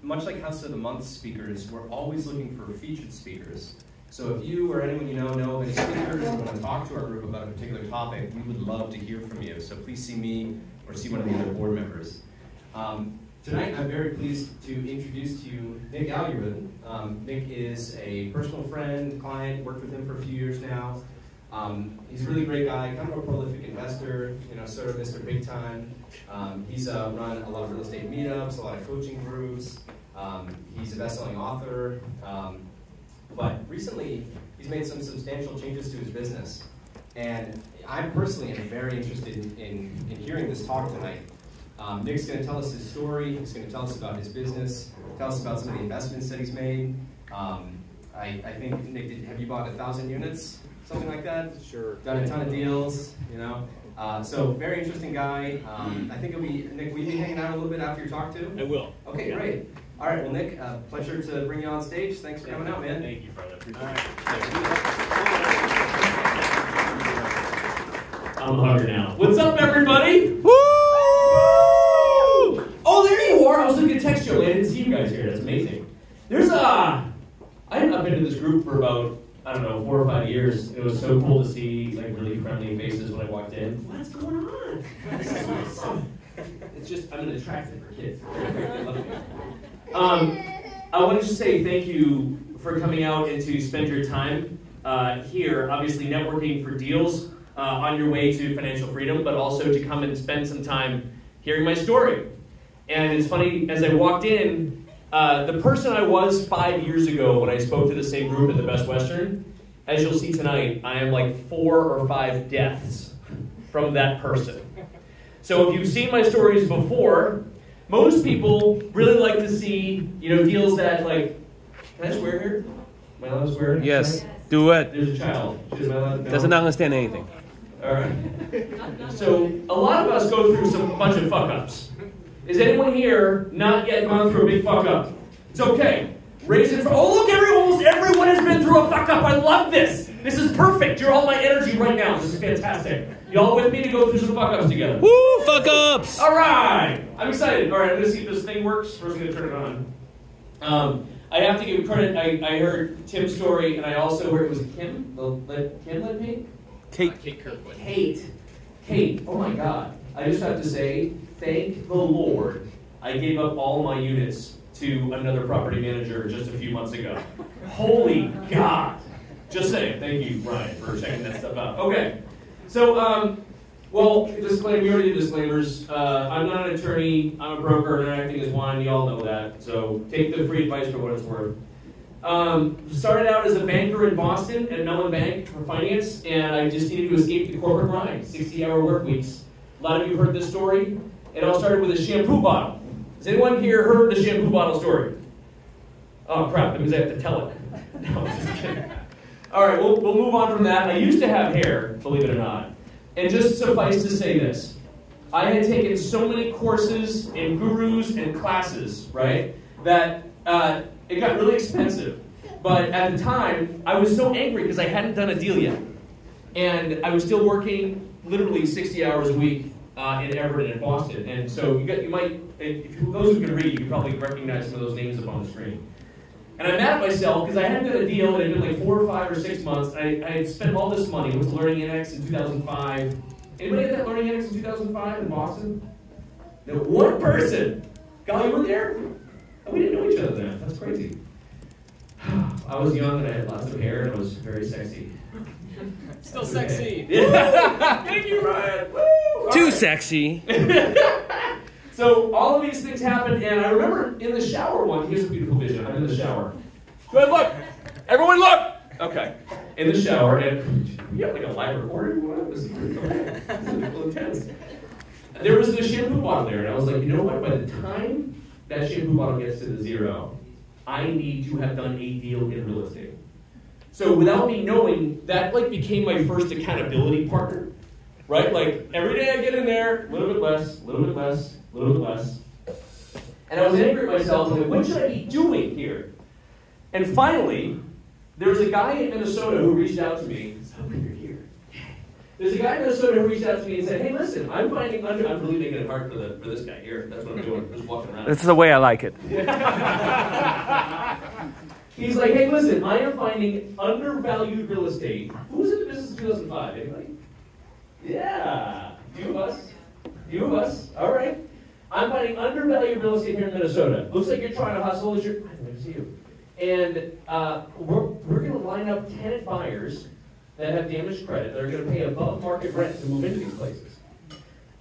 Much like House of the Month speakers, we're always looking for featured speakers. So if you or anyone you know of any speakers and want to talk to our group about a particular topic, we would love to hear from you. So please see me or see one of the other board members. Tonight, I'm very pleased to introduce to you Nick Aalerud. Nick is a personal friend, client, worked with him for a few years now. He's a really great guy, kind of a prolific investor, sort of Mr. Big Time. He's run a lot of real estate meetups, a lot of coaching groups. He's a best-selling author. But recently, he's made some substantial changes to his business. And I personally am very interested in hearing this talk tonight. Nick's going to tell us his story. He's going to tell us about his business, tell us about some of the investments that he's made. I think, Nick, have you bought 1,000 units? Something like that? Sure. Done a ton of deals, So very interesting guy. I think it'll be, Nick, will you be hanging out a little bit after your talk too? I will. Okay, great. All right, well, Nick, pleasure to bring you on stage. Thanks for coming out, man. Thank you, brother. Appreciate it. I'm hungry now. What's up, everybody? Woo! Oh, there you are. I was looking to text you. I didn't see you guys here. That's amazing. There's I've been in this group for about, 4 or 5 years. It was so cool to see really friendly faces when I walked in. What's going on? This is awesome. It's just, I'm an attraction for kids. I wanted to say thank you for coming out and to spend your time here, obviously networking for deals on your way to financial freedom, but also to come and spend some time hearing my story. And it's funny, as I walked in, the person I was 5 years ago when I spoke to the same group at the Best Western, as you'll see tonight, I am like 4 or 5 deaths from that person. So if you've seen my stories before, most people really like to see, deals that can I swear here? Am I allowed to swear? Yes, do it. There's a child. Am I allowed to? Doesn't understand anything. All right. So a lot of us go through some bunch of fuck-ups. Is anyone here not yet gone through a big fuck-up? It's okay. Raise it for, oh look, almost everyone has been through a fuck-up. I love this. This is perfect. You're all my energy right now. This is fantastic. Y'all with me to go through some fuck-ups together? Woo, fuck-ups! All right. I'm excited. All right, I'm going to see if this thing works. First, I'm going to turn it on. I have to give credit. I heard Tim's story, and I also heard, was it Kim? Kim led me? Kate. Kate Kirkwood. Kate. Oh my God. I just have to say, thank the Lord I gave up all my units to another property manager just a few months ago. Holy God. Just saying. Thank you, Ryan, for checking that stuff out. Okay. So, disclaimer, we already did disclaimers. I'm not an attorney. I'm a broker, and acting as one. You all know that. So take the free advice for what it's worth. Started out as a banker in Boston at Mellon Bank for finance, and I just needed to escape the corporate grind, 60-hour work weeks. A lot of you have heard this story. It all started with a shampoo bottle. Has anyone here heard the shampoo bottle story? Oh, crap. That means I have to tell it. No, I'm just kidding. All right, we'll move on from that. I used to have hair, believe it or not. And just suffice to say this. I had taken so many courses and gurus and classes, right, that it got really expensive. But at the time, I was so angry because I hadn't done a deal yet. And I was still working literally 60 hours a week in Everett and Boston. And so you might, those who can read, you can probably recognize some of those names up on the screen. And I'm mad at myself because I hadn't done a deal, and it had been like 4 or 5 or 6 months. I had spent all this money with the Learning Annex in 2005. Anybody get that Learning Annex in 2005 in Boston? No, one person. Golly, you were there? Oh, we didn't know each other then. That's crazy. I was young and I had lots of hair and I was very sexy. Still sexy. Yeah. Thank you, Ryan. Woo! Too sexy. So all of these things happened, and I remember in the shower one. Here's a beautiful vision. I'm in the shower. Go ahead, look. Everyone, look. Okay. In the shower, and we have like a live recording. What was okay. This is a little intense. There was the shampoo bottle there, and I was like, you know what? By the time that shampoo bottle gets to the 0, I need to have done a deal in real estate. So without me knowing, that became my first accountability partner, right? Every day I get in there, a little bit less, a little bit less, a little bit less. And I was angry at myself, and what should I be doing here? And finally, there was a guy in Minnesota who reached out to me. So you're here. There's a guy in Minnesota who reached out to me and said, hey, listen, I'm finding I'm really making it hard for this guy here. That's what I'm doing. Just walking around. That's the way I like it. He's like, hey, listen, I am finding undervalued real estate. Who was in the business in 2005? Anybody? Yeah. Few of us. All right. I'm finding undervalued real estate here in Minnesota. Looks like you're trying to hustle. I didn't see you. And we're going to line up tenant buyers that have damaged credit. They're going to pay above market rent to move into these places.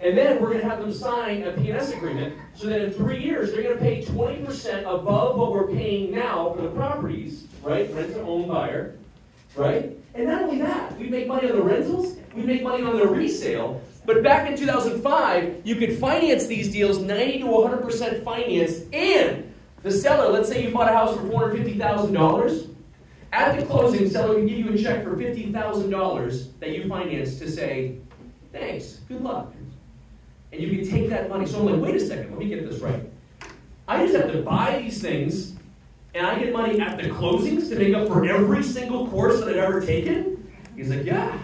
And then we're going to have them sign a P&S agreement so that in 3 years they're going to pay 20% above what we're paying now for the properties, right? Rent to own buyer, right? And not only that, we make money on the rentals, we make money on the resale. But back in 2005, you could finance these deals 90 to 100% financed, and the seller, let's say you bought a house for $450,000, at the closing, the seller can give you a check for $50,000 that you financed to say, thanks, good luck. And you can take that money. So I'm like, wait a second, let me get this right. I just have to buy these things, and I get money at the closings to make up for every single course that I've ever taken? He's like, yeah.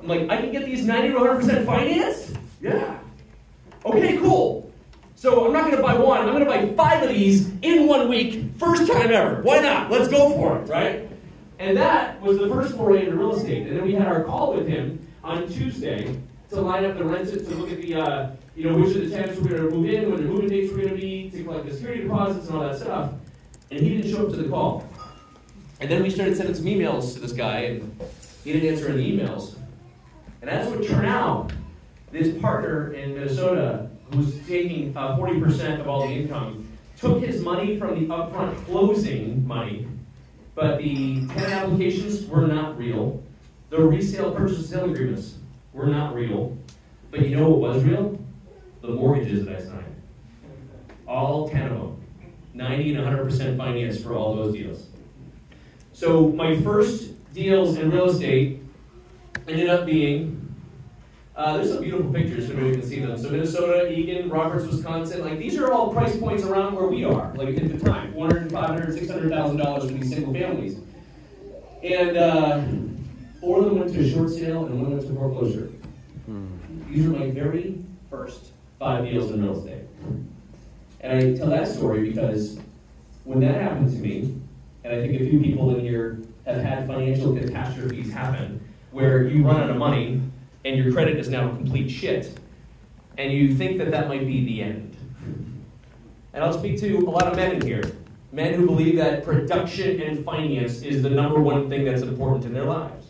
I'm like, I can get these 90 to 100% financed? Yeah. Okay, cool. So I'm not going to buy one. I'm going to buy 5 of these in 1 week, first time ever. Why not? Let's go for it, right? And that was the first foray into real estate. And then we had our call with him on Tuesday to line up the rents, to look at the, which of the tenants were going to move in, when their moving dates were going to be, to collect the security deposits and all that stuff. And he didn't show up to the call. And then we started sending some emails to this guy, and he didn't answer any emails. And as it would turn out, this partner in Minnesota, who was taking 40% of all the income, took his money from the upfront closing money, but the tenant applications were not real. The resale purchase and sale agreements were not real. But you know what was real? The mortgages that I signed. All 10 of them. 90 and 100% financed for all those deals. So my first deals in real estate ended up being, there's some beautiful pictures so you can see them. So Minnesota, Eagan, Roberts, Wisconsin, like these are all price points around where we are, like at the time, $400,000, $500,000, $600,000 for these single families. And 4 of them went to a short sale and 1 went to foreclosure. These are my very first 5 deals in real estate. And I tell that story because when that happened to me, and I think a few people in here have had financial catastrophes happen, where you run out of money and your credit is now complete shit, and you think that that might be the end. And I'll speak to a lot of men in here, men who believe that production and finance is the #1 thing that's important in their lives,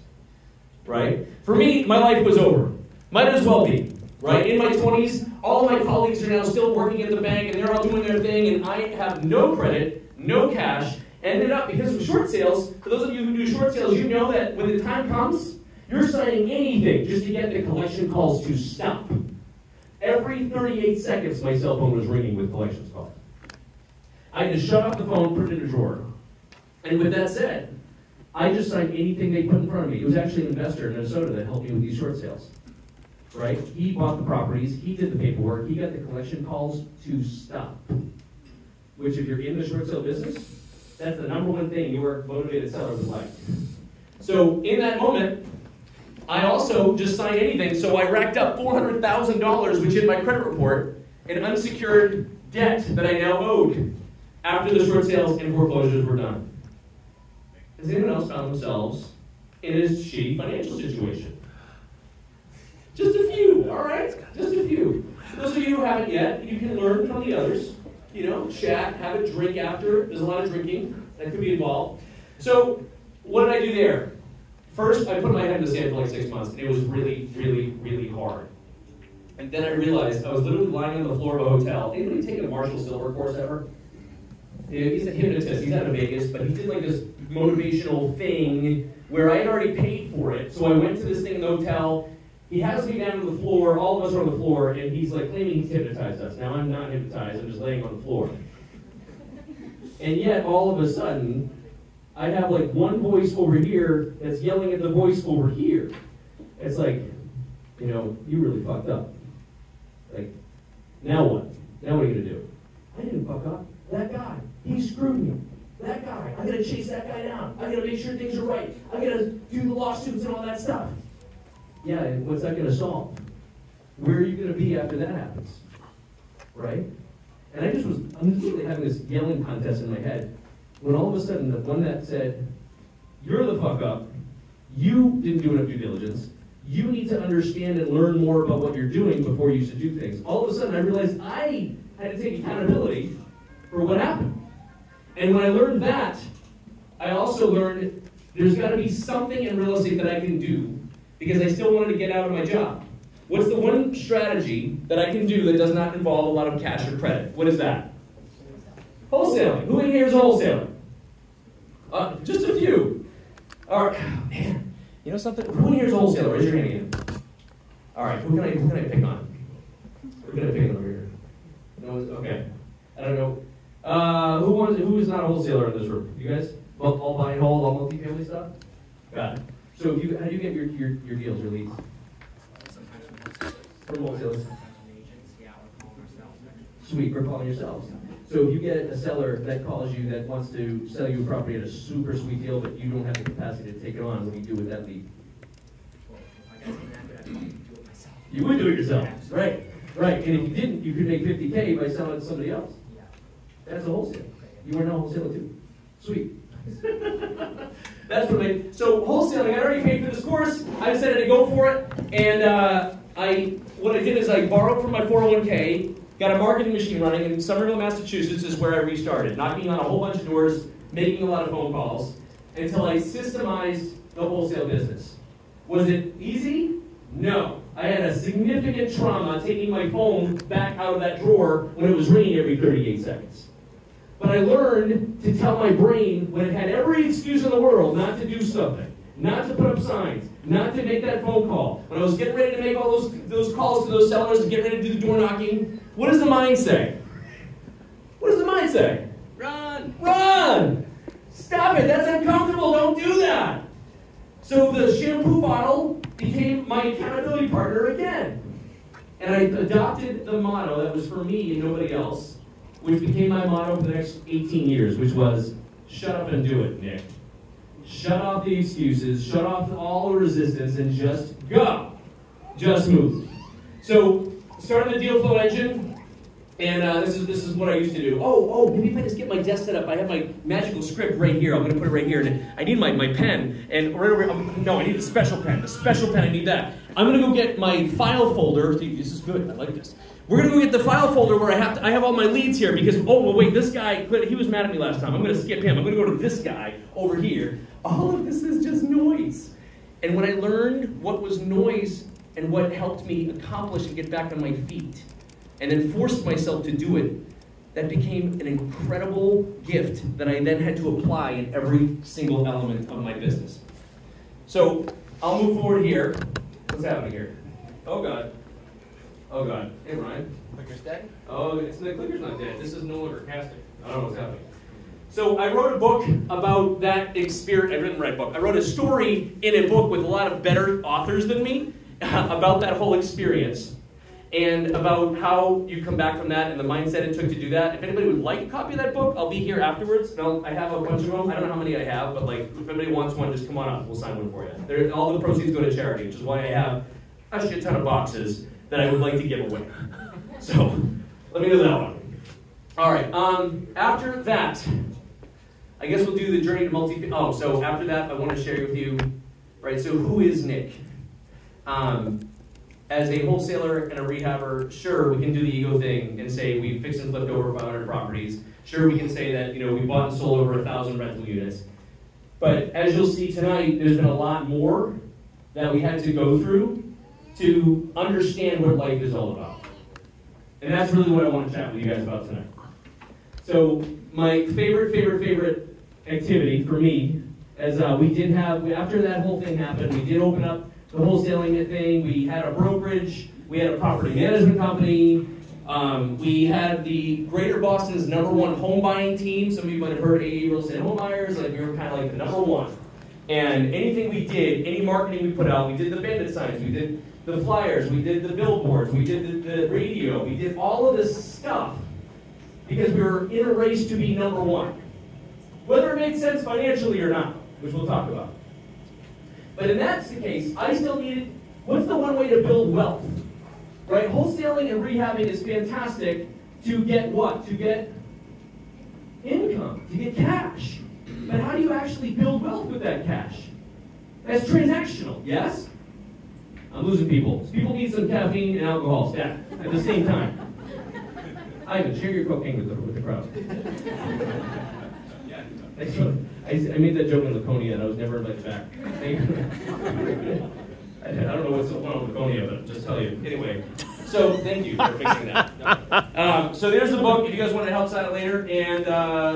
right? For me, my life was over. Might as well be, right? In my 20s, all of my colleagues are now still working at the bank, and they're all doing their thing, and I have no credit, no cash. Ended up, because of short sales, for those of you who do short sales, you know that when the time comes, you're signing anything just to get the collection calls to stop. Every 38 seconds, my cell phone was ringing with collections calls. I had to shut off the phone, put it in a drawer. And with that said, I just signed anything they put in front of me. It was actually an investor in Minnesota that helped me with these short sales. Right? He bought the properties, he did the paperwork, he got the collection calls to stop. Which, if you're in the short sale business, that's the #1 thing your motivated seller would like. So in that moment, I also just signed anything, so I racked up $400,000, which in my credit report, in unsecured debt that I now owed after the short sales and foreclosures were done. Has anyone else found themselves in a shitty financial situation? Just a few, all right? Just a few. For those of you who haven't yet, you can learn from the others. Chat, have a drink after. There's a lot of drinking that could be involved. So, what did I do there? First, I put my head in the sand for like 6 months, and it was really, really, really hard. And then I realized I was literally lying on the floor of a hotel. Anybody taken a Marshall Silver course ever? He's a hypnotist. He's out of Vegas, but he did like this motivational thing where I had already paid for it. So I went to this thing in the hotel. He has me down on the floor, all of us are on the floor, and he's like claiming he's hypnotized us. Now I'm not hypnotized, I'm just laying on the floor. And yet, all of a sudden, I have like one voice over here that's yelling at the voice over here. It's like, you really fucked up. Like, now what? Now what are you gonna do? I didn't fuck up. That guy, he screwed me. That guy, I gotta chase that guy down. I gotta make sure things are right. I gotta do the lawsuits and all that stuff. Yeah, and what's that going to solve? Where are you going to be after that happens? Right? And I'm literally having this yelling contest in my head when all of a sudden the one that said, "You're the fuck up, you didn't do enough due diligence, you need to understand and learn more about what you're doing before you should do things." All of a sudden I realized I had to take accountability for what happened. And when I learned that, I also learned there's got to be something in real estate that I can do because I still wanted to get out of my job. What's the one strategy that I can do that does not involve a lot of cash or credit? What is that? Wholesaling. Who in here is a wholesaler? Just a few. All right. Oh, man. You know something? Who in here is a wholesaler? Raise your hand again. All right. Who can I pick on? Who can I pick on over here? No one's, okay. I don't know. Who is not a wholesaler in this room? You guys? All buy and hold, all multifamily stuff? Got it. So how do you get your deals, your leads? From wholesalers. Sweet, we're calling yourselves. So if you get a seller that calls you that wants to sell you a property at a super sweet deal, but you don't have the capacity to take it on, what do you do with that lead? You would do it yourself, right? Right, and if you didn't, you could make $50K by selling it to somebody else. That's a wholesale. You are now wholesaler too. Sweet. That's what so wholesaling, I already paid for this course. I decided to go for it, and what I did is I borrowed from my 401k, got a marketing machine running in Somerville, Massachusetts is where I restarted, knocking on a whole bunch of doors, making a lot of phone calls, until I systemized the wholesale business. Was it easy? No. I had a significant trauma taking my phone back out of that drawer when it was ringing every 38 seconds. But I learned to tell my brain when it had every excuse in the world not to do something, not to put up signs, not to make that phone call. When I was getting ready to make all those calls to those sellers and get ready to do the door knocking, what does the mind say? What does the mind say? Run! Run! Stop it, that's uncomfortable, don't do that. So the shampoo bottle became my accountability partner again. And I adopted the motto that was for me and nobody else, which became my motto for the next 18 years, which was, shut up and do it, Nick. Shut off the excuses, shut off all the resistance, and just go. Just move. So, started the deal flow engine, and this is what I used to do. Maybe if I just get my desk set up, I have my magical script right here. I'm going to put it right here, and I need my pen, and right over no, I need a special pen. The special pen, I need that. I'm going to go get my file folder. This is good, I like this. We're going to go get the file folder where I have all my leads here because, wait, this guy, he was mad at me last time. I'm going to skip him. I'm going to go to this guy over here. All of this is just noise. And when I learned what was noise and what helped me accomplish and get back on my feet, and then forced myself to do it, that became an incredible gift that I then had to apply in every single element of my business. So I'll move forward here. What's happening here? Oh, God. Oh, God. Hey, Ryan. Clicker's dead? Oh, the clicker's not dead. This is no longer casting. I don't know what's happening. So I wrote a book about that experience. I didn't write a book. I wrote a story in a book with a lot of better authors than me about that whole experience and about how you come back from that and the mindset it took to do that. If anybody would like a copy of that book, I'll be here afterwards. And I have a bunch of them. I don't know how many I have, but if anybody wants one, just come on up. We'll sign one for you. All the proceeds go to charity, which is why I have a shit ton of boxes that I would like to give away. So, let me do that one. All right, after that, I guess we'll do the journey to multi-family. So after that, I want to share with you, right, so who is Nick? As a wholesaler and a rehabber, sure, we can do the ego thing and say we fixed and flipped over 500 properties. Sure, we can say that, we bought and sold over 1,000 rental units. But as you'll see tonight, there's been a lot more that we had to go through to understand what life is all about. And that's really what I want to chat with you guys about tonight. So my favorite activity for me is after that whole thing happened, we did open up the wholesaling thing. We had a brokerage. We had a property management company. We had the Greater Boston's #1 home buying team. Some of you might have heard AA Real Estate Home Buyers. We were kind of like the #1. And anything we did, any marketing we put out, we did the bandit signs, we did the flyers, we did the billboards, we did the radio, we did all of this stuff because we were in a race to be #1. Whether it made sense financially or not, which we'll talk about. But if that's the case, I still needed What's the one way to build wealth? Right? Wholesaling and rehabbing is fantastic to get what? To get income, to get cash. But how do you actually build wealth with that cash? That's transactional, yes? I'm losing people. People need some caffeine and alcohol at the same time. Ivan, share your cocaine with the crowd. I made that joke in Laconia and I was never invited back. I don't know what's going on with Laconia, but I'll just tell you. Anyway, so thank you for fixing that. So there's the book if you guys want to help sign it later. And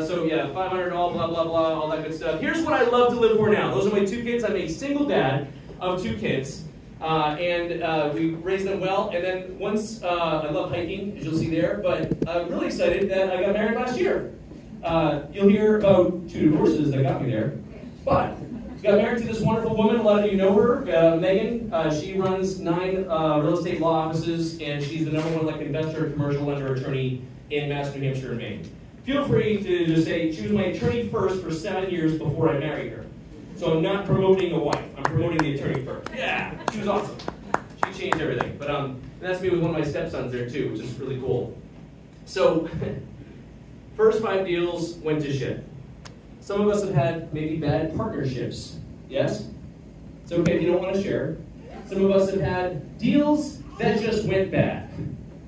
so yeah, 500 all, blah, blah, blah, all that good stuff. Here's what I love to live for now. Those are my 2 kids. I'm a single dad of 2 kids. And we raised them well. And then once, I love hiking, as you'll see there. But I'm really excited that I got married last year. You'll hear about 2 divorces that got me there. But got married to this wonderful woman. A lot of you know her, Megan. She runs 9 real estate law offices, and she's the #1 investor, commercial lender, attorney in Mass, New Hampshire, and Maine. Feel free to just say she was my attorney first for 7 years before I married her. So I'm not promoting a wife. I'm promoting the attorney first. Yeah, she was awesome. She changed everything. But that's me with one of my stepsons there too, which is really cool. So first 5 deals went to shit. Some of us have had maybe bad partnerships. Yes? It's okay if you don't want to share. Some of us have had deals that just went bad.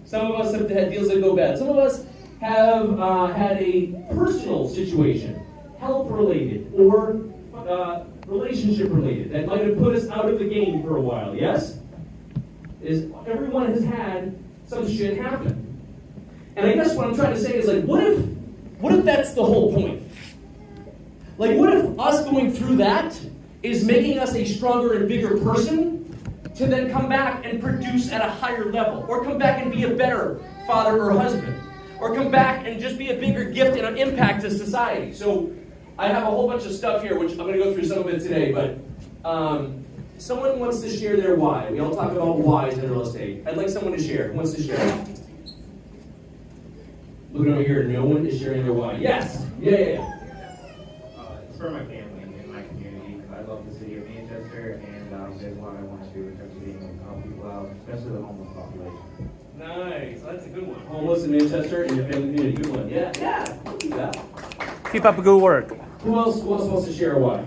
Some of us have had deals that go bad. Some of us have had a personal situation, health-related or relationship-related, that might have put us out of the game for a while. Yes? Everyone has had some shit happen. And I guess what I'm trying to say is, what if that's the whole point? What if us going through that is making us a stronger and bigger person to then come back and produce at a higher level, or come back and be a better father or husband, or come back and just be a bigger gift and an impact to society? So I have a whole bunch of stuff here, which I'm going to go through some of it today, but someone wants to share their why. We all talk about whys in real estate. I'd like someone to share. Who wants to share? Looking over here, no one is sharing their why. Yes. Yeah. It's for my family and my community. I love the city of Manchester, and there's a lot I want to do in terms of being able to help people out, especially the homeless population. Nice. That's a good one. Homeless in Manchester and your family community. Good one. Yeah. I'll do that. Keep up the good work. Who else wants to share a why?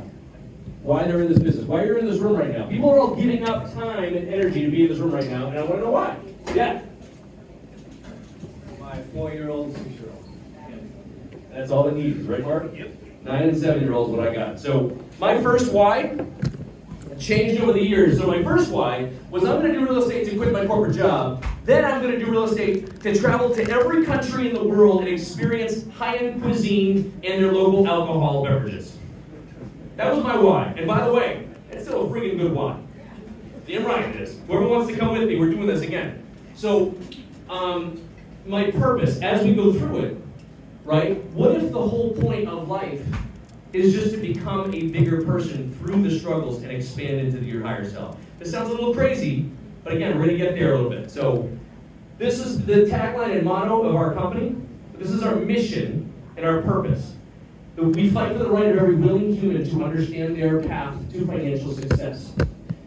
Why they're in this business? Why you're in this room right now? People are all giving up time and energy to be in this room right now, and I want to know why. Yeah. My 4-year-old and 6-year-old. That's all it needs, right, Mark? Yep. 9 and 7-year-olds, what I got. So my first why changed over the years. So my first why was I'm going to do real estate to quit my corporate job. Then I'm going to do real estate to travel to every country in the world and experience high-end cuisine and their local alcohol beverages. That was my why. And by the way, it's still a freaking good why. Damn right it is. Whoever wants to come with me, we're doing this again. So my purpose, as we go through it, right? What if the whole point of life is just to become a bigger person through the struggles and expand into your higher self? This sounds a little crazy, but again, we're going to get there a little bit. So this is the tagline and motto of our company. This is our mission and our purpose. We fight for the right of every willing human to understand their path to financial success.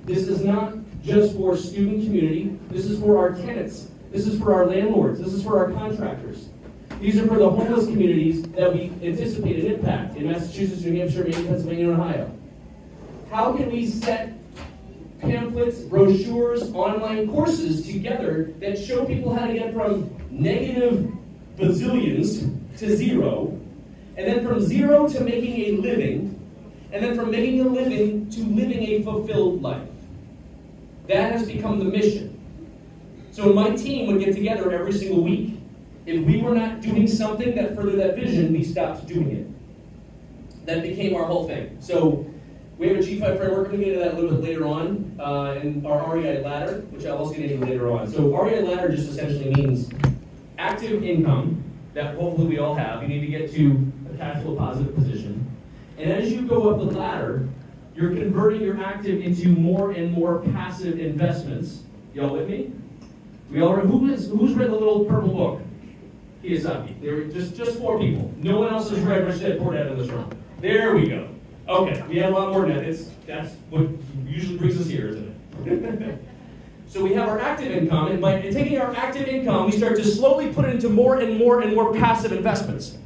This is not just for student community. This is for our tenants. This is for our landlords. This is for our contractors. These are for the homeless communities that we anticipate an impact in Massachusetts, New Hampshire, Maine, Pennsylvania, and Ohio. How can we set pamphlets, brochures, online courses together that show people how to get from negative bazillions to zero, and then from zero to making a living, and then from making a living to living a fulfilled life? That has become the mission. So my team would get together every single week. If we were not doing something that furthered that vision, we stopped doing it. That became our whole thing. So we have a G5 framework. I'm going to get into that a little bit later on, and our REI ladder, which I'll also get into later on. So REI ladder just essentially means active income that hopefully we all have. You need to get to a cash flow positive position. And as you go up the ladder, you're converting your active into more and more passive investments. Y'all with me? We all who's read the little purple book? Kiyosaki. There were just 4 people. No one else has read Rich Dad Poor Dad in this room. There we go. Okay, we have a lot more than that. That's what usually brings us here, isn't it? So we have our active income, and by taking our active income, we start to slowly put it into more and more and more passive investments.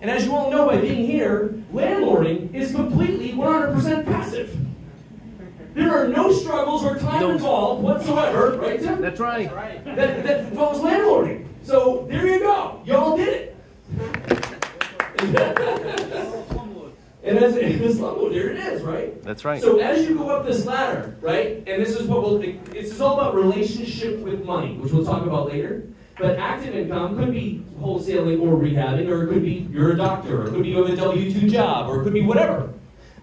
And as you all know by being here, landlording is completely 100% passive. There are no struggles or time involved whatsoever, right, Tim? That's right. That involves landlording. So there you go. Y'all did it. And as the slumlord, there it is, right? That's right. So as you go up this ladder, right, and this is what it's all about relationship with money, which we'll talk about later. But active income could be wholesaling or rehabbing, or it could be you're a doctor, or it could be you have a W-2 job, or it could be whatever.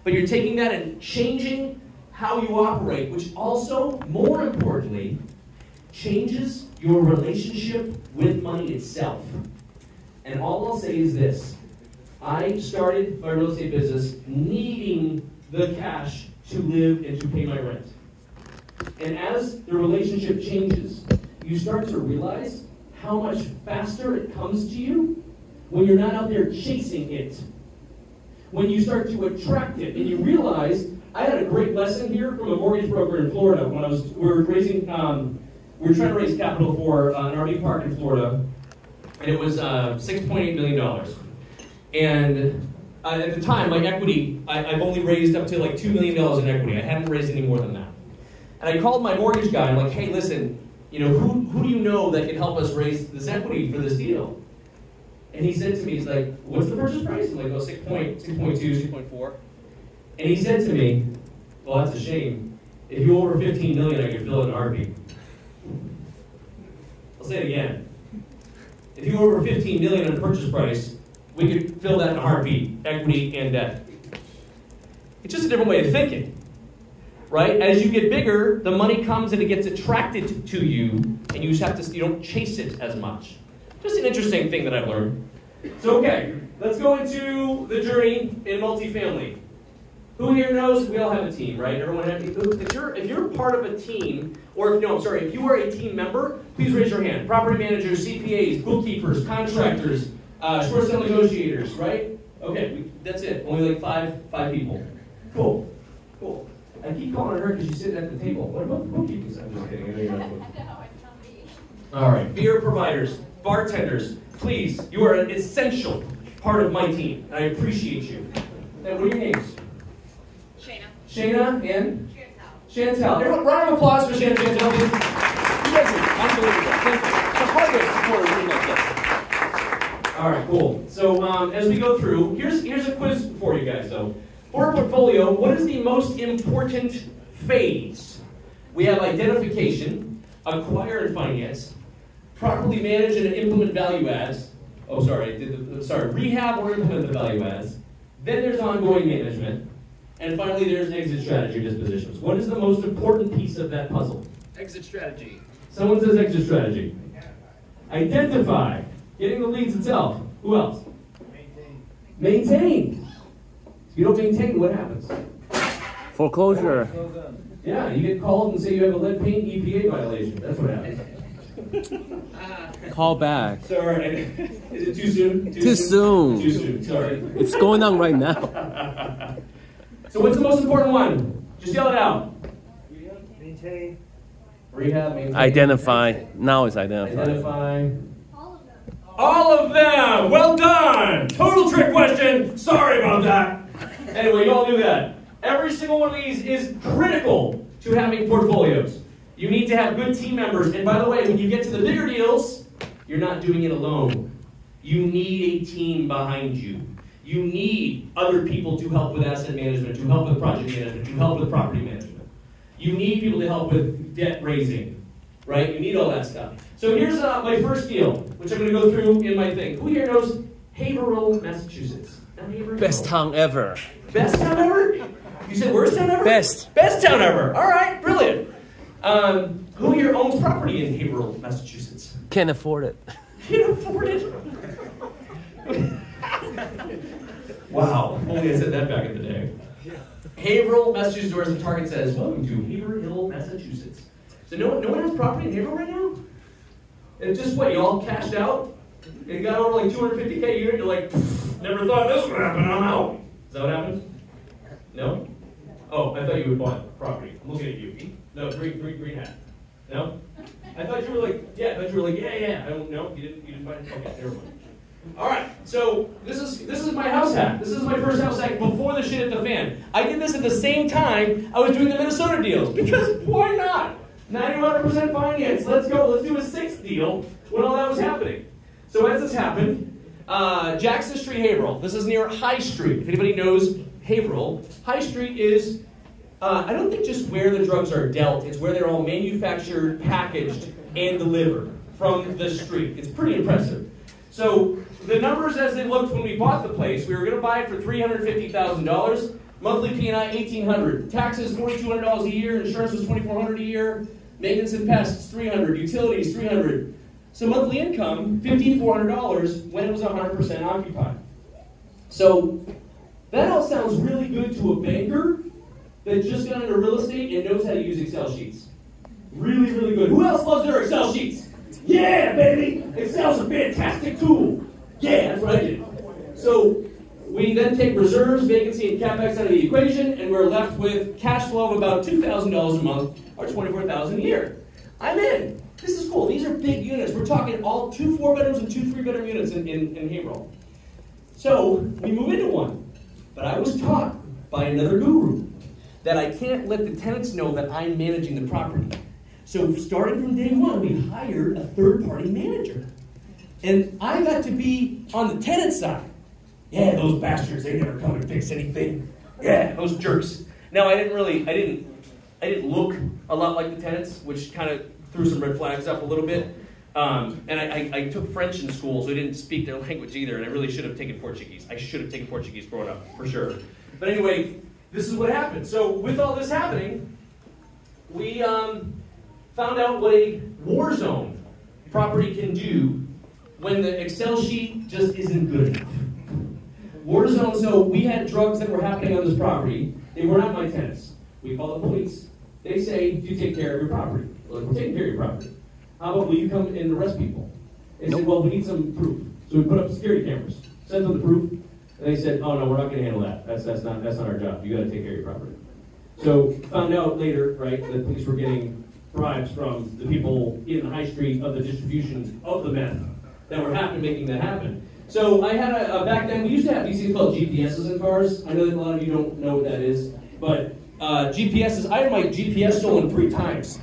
But you're taking that and changing how you operate, which also, more importantly, changes your relationship with money itself. And all I'll say is this. I started my real estate business needing the cash to live and to pay my rent. And as the relationship changes, you start to realize how much faster it comes to you when you're not out there chasing it. When you start to attract it, and you realize, I had a great lesson here from a mortgage broker in Florida when we were trying to raise capital for an RV park in Florida, and it was $6.8 million. And at the time, my equity, I've only raised up to like $2 million in equity. I haven't raised any more than that. And I called my mortgage guy, I'm like, hey, listen, who do you know that can help us raise this equity for this deal? And he said to me, he's like, what's the purchase price? I'm like, oh, 6.2, 6.4. And he said to me, well, that's a shame. If you over 15 million, I could fill it in a heartbeat. I'll say it again. If you over 15 million in purchase price, we could fill that in a heartbeat, equity and debt. It's just a different way of thinking, right? As you get bigger, the money comes and it gets attracted to you, and you don't chase it as much. Just an interesting thing that I've learned. So, okay, let's go into the journey in multifamily. Who here knows we all have a team, right? Everyone have if you're part of a team, or if you are a team member, please raise your hand. Property managers, CPAs, bookkeepers, contractors, short sale negotiators, right? Okay, that's it. Only like five people. Cool. I keep calling her because she's sitting at the table. What about the bookkeepers? I'm just kidding. I know you're not bookkeepers. All right, beer providers, bartenders, please, you are an essential part of my team, and I appreciate you. Now, what are your names? Shayna and? Chantel. Everyone, round of applause for Shayna and Chantel. You guys are unbelievable. Thank you. The hardest support room like this. All right, cool. So as we go through, here's a quiz for you guys, though. For a portfolio, what is the most important phase? We have identification, acquire and finance, properly manage and implement value adds. Oh, rehab or implement the value adds. Then there's ongoing management. And finally, there's exit strategy dispositions. What is the most important piece of that puzzle? Exit strategy. Someone says exit strategy. Identify. Getting the leads itself. Who else? Maintain. If you don't maintain, what happens? Foreclosure. Yeah, you get called and say you have a lead paint EPA violation. That's what happens. Call back. Sorry. Is it too soon? Too soon. Too soon. Sorry. It's going on right now. So what's the most important one? Just yell it out. Maintain. Rehab, maintain. Identify. Now it's identify. Identify. All of them! Well done! Total trick question. Sorry about that. Anyway, you all knew that. Every single one of these is critical to having portfolios. You need to have good team members. And by the way, when you get to the bigger deals, you're not doing it alone. You need a team behind you. You need other people to help with asset management, to help with project management, to help with property management. You need people to help with debt raising, right? You need all that stuff. So here's my first deal, which I'm going to go through in my thing. Who here knows Haverhill, Massachusetts? Best town ever. Best town ever? You said worst town ever? Best. Best town ever. All right, brilliant. Who here owns property in Haverhill, Massachusetts? Can't afford it. Can't afford it? Wow, only I said that back in the day. Haverhill, Massachusetts, where the target says, welcome to Haverhill, Massachusetts. So no one has property in Haverhill right now? And just what, you all cashed out? And got over like 250K a year, and you're like, never thought this would happen, I'm out. Is that what happened? No? Oh, I thought you would buy property. I'm looking at you. No, green hat. No? I thought you were like, yeah, I thought you were like, yeah. I don't know. You didn't find it? Okay, never mind. All right, so this is my house hack. This is my first house hack before the shit hit the fan. I did this at the same time I was doing the Minnesota deals, because why not? 91% finance, let's go. Let's do a sixth deal when all that was happening. So as this happened, Jackson Street, Haverhill. This is near High Street. If anybody knows Haverhill, High Street is, I don't think just where the drugs are dealt, it's where they're all manufactured, packaged, and delivered from the street. It's pretty impressive. So the numbers as they looked when we bought the place, we were going to buy it for $350,000. Monthly P&I $1,800. Taxes $4,200 a year. Insurance was $2,400 a year. Maintenance and pests $300. Utilities $300. So monthly income $5,400 when it was 100% occupied. So that all sounds really good to a banker that just got into real estate and knows how to use Excel sheets. Really, really good. Who else loves their Excel sheets? Yeah, baby! Excel's a fantastic tool. Yeah, that's what I did. So we then take reserves, vacancy, and CapEx out of the equation, and we're left with cash flow of about $2,000 a month, or $24,000 a year. I'm in. This is cool. These are big units. We're talking all 2 4-bedrooms and 2 3-bedroom units in Haverhill. So we move into one. But I was taught by another guru that I can't let the tenants know that I'm managing the property. So starting from day one, we hired a third-party manager. And I got to be on the tenant side. Yeah, those bastards, they never come and fix anything. Yeah, those jerks. Now, I didn't look a lot like the tenants, which kind of threw some red flags up a little bit. And I took French in school, so I didn't speak their language either, and I really should have taken Portuguese. I should have taken Portuguese growing up, for sure. But anyway, this is what happened. So with all this happening, we found out what a war zone property can do when the Excel sheet just isn't good enough. War zone, so we had drugs that were happening on this property. They were not my tenants. We call the police. They say, do you take care of your property? Well, we're taking care of your property. How about will you come and arrest people? They said, well, we need some proof. So we put up security cameras, sent them the proof, and they said, oh no, we're not going to handle that. That's not our job. You got to take care of your property. So found out later, right, that police were getting bribes from the people in the high street of the distribution of the meth that were making that happen. So I had back then, we used to have these things called GPSs in cars. I know that a lot of you don't know what that is, but GPSs, I had my GPS stolen 3 times.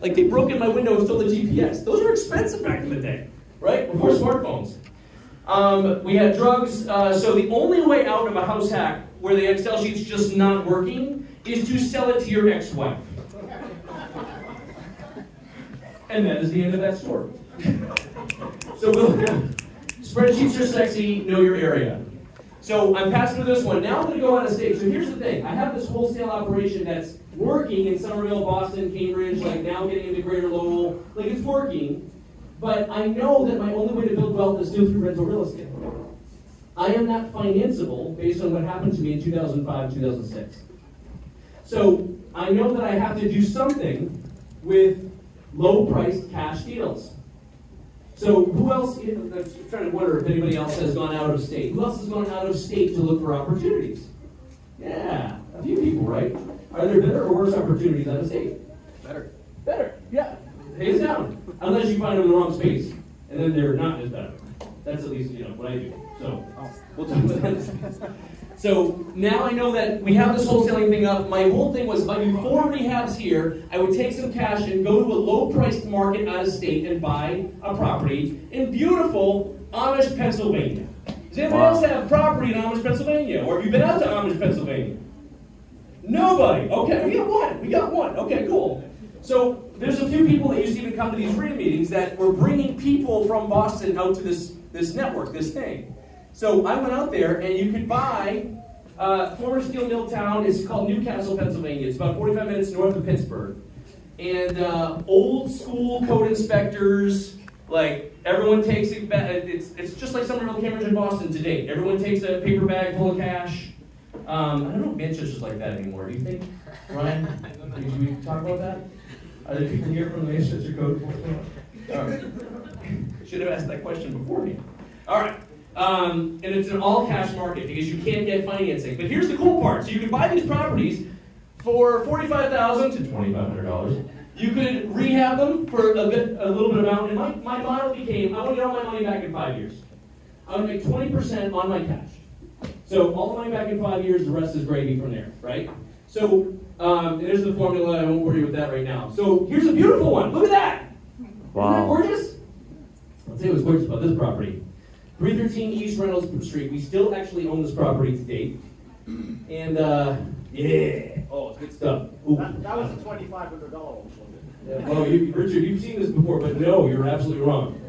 Like they broke in my window and stole the GPS. Those were expensive back in the day, right? Before smartphones. We had drugs, so the only way out of a house hack where the Excel sheet's just not working is to sell it to your ex-wife. And that is the end of that story. So spreadsheets are sexy, know your area. So I'm passing to this one. Now I'm going to go out of state. So here's the thing. I have this wholesale operation that's working in Somerville, Boston, Cambridge, like now getting into Greater Lowell. Like it's working. But I know that my only way to build wealth is still through rental real estate. I am not financeable based on what happened to me in 2005, 2006. So I know that I have to do something with low-priced cash deals. So who else, I'm trying to wonder if anybody else has gone out of state. Who else has gone out of state to look for opportunities? Yeah, a few people, right? Are there better or worse opportunities out of state? Better. Better, yeah. Hands down. Unless you find them in the wrong space. And then they're not as better. That's at least, what I do. So, we'll talk about that. So, now I know that we have this wholesaling thing up. My whole thing was, if I do 4 rehabs here, I would take some cash and go to a low-priced market out of state and buy a property in beautiful Amish, Pennsylvania. Does anybody else have property in Amish, Pennsylvania? Or have you been out to Amish, Pennsylvania? Nobody. Okay, we got one. Okay, cool. So, there's a few people that used to even come to these REIA meetings that were bringing people from Boston out to this network, this thing. So I went out there, and you could buy former steel mill town. It's called Newcastle, Pennsylvania. It's about 45 minutes north of Pittsburgh. And old school code inspectors, like everyone takes it back. It's just like Somerville, Cambridge, and Boston today. Everyone takes a paper bag full of cash. I don't know if Manchester's like that anymore. Do you think, Ryan? Did we talk about that? Are there people here from the Manchester Code? Should have asked that question beforehand. All right. And it's an all-cash market because you can't get financing. But here's the cool part. So you can buy these properties for $45,000 to $2,500. You could rehab them for a little bit amount, and my model became, I want to get all my money back in 5 years. I would make 20% on my cash. So all the money back in 5 years, the rest is gravy from there, right? So there's the formula, I won't worry with that right now. So here's a beautiful one, look at that! Wow. Isn't that gorgeous? I'll tell you what's gorgeous about this property. 313 East Reynolds Street, we still actually own this property to date. And yeah, oh, it's good stuff. Ooh. That was a $2,500 one, wasn't it? Oh, Richard, you've seen this before, but no, you're absolutely wrong.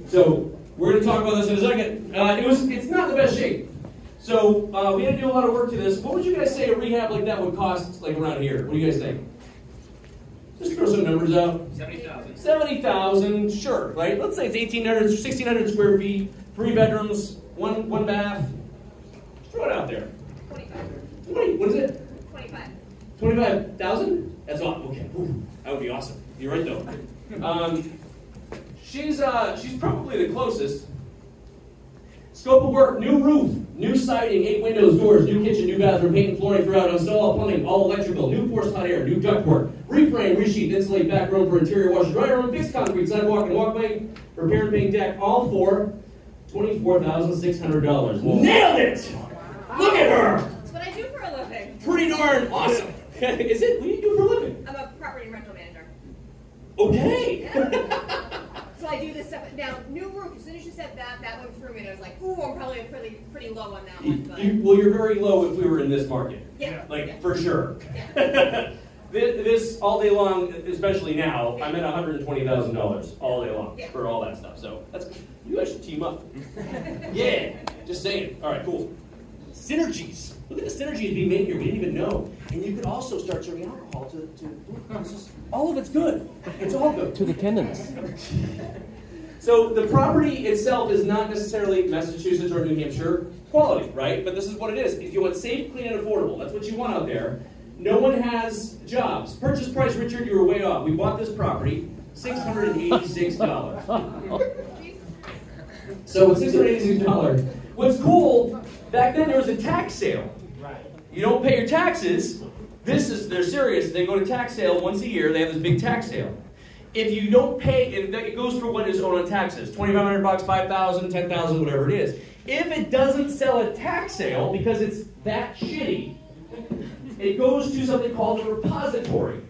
So we're going to talk about this in a second. It's not in the best shape. So we had to do a lot of work to this. What would you guys say a rehab like that would cost, like around here? What do you guys think? Just throw some numbers out. 70,000. 70,000, sure, right? Let's say it's 1,800, 1,600 square feet, 3 bedrooms, one bath. Just throw it out there. 20. What is it? 25,000? That's awesome. Okay, ooh, that would be awesome. You're right though. She's probably the closest. Scope of work: new roof, new siding, 8 windows, doors, new kitchen, new bathroom, paint and flooring throughout, install all plumbing, all electrical, new forced hot air, new ductwork, reframe, resheet, insulate back room for interior washer dryer room, fixed concrete sidewalk and walkway, repair and paint deck, all for $24,600. Nailed it! Look at her! That's what I do for a living. Pretty darn awesome. Is it? What do you do for a living? I'm a property rental manager. Okay. Yeah. So I do this stuff. Now, new roof, as soon as you said that, that went through me, and I was like, ooh, I'm probably pretty low on that one. But Well, you're very low if we were in this market. yeah. Like, Yeah. for sure. Yeah. This, all day long, especially now, I'm at $120,000 all day long Yeah. for all that stuff. So, you guys should team up. Yeah, just saying. All right, cool. Synergies. Look at the synergies being made here. We didn't even know. And you could also start serving alcohol to all of it's good. It's all good. To the tenants. So the property itself is not necessarily Massachusetts or New Hampshire quality, right? But this is what it is. If you want safe, clean, and affordable, that's what you want out there. No one has jobs. Purchase price, Richard, you were way off. We bought this property, $686. So with $686, what's cool, back then there was a tax sale. You don't pay your taxes. They're serious. They go to tax sale once a year. They have this big tax sale. If you don't pay, it goes for what is owed on taxes. $2,500, $5,000, $10,000, whatever it is. If it doesn't sell at tax sale because it's that shitty, it goes to something called a repository,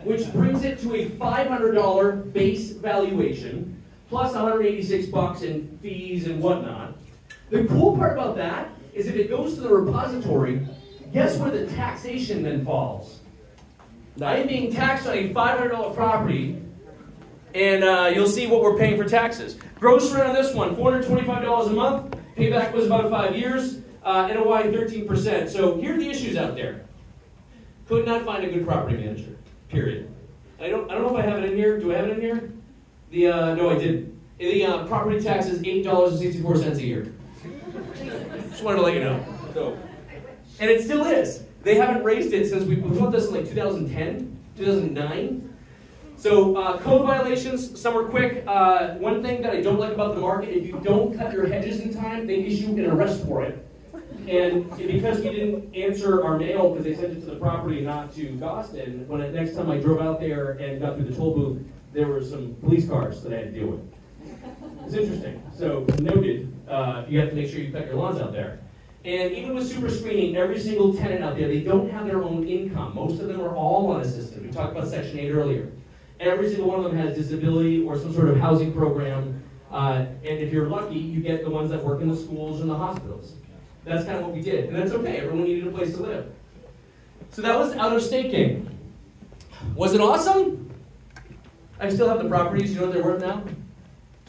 which brings it to a $500 base valuation, plus $186 in fees and whatnot. The cool part about that is if it goes to the repository, guess where the taxation then falls? I am being taxed on a $500 property, and you'll see what we're paying for taxes. Gross rent on this one, $425 a month. Payback was about 5 years. NOI 13%. So here are the issues out there. Could not find a good property manager. Period. I don't know if I have it in here. Do I have it in here? No, I didn't. The property tax is $8.64 a year. Just wanted to let you know. So, and it still is. They haven't raised it since we bought this in like 2010, 2009. So code violations, some are quick. One thing that I don't like about the market, if you don't cut your hedges in time, they issue an arrest warrant. And because we didn't answer our mail because they sent it to the property, not to Boston, next time I drove out there and got through the toll booth, there were some police cars that I had to deal with. It's interesting. So noted, you have to make sure you cut your lawns out there. And even with super screening, every single tenant out there, they don't have their own income. Most of them are all unassisted. We talked about Section 8 earlier. Every single one of them has disability or some sort of housing program. And if you're lucky, you get the ones that work in the schools and the hospitals. That's kind of what we did. And that's okay. Everyone needed a place to live. So that was out of staking. Was it awesome? I still have the properties. You know what they're worth now?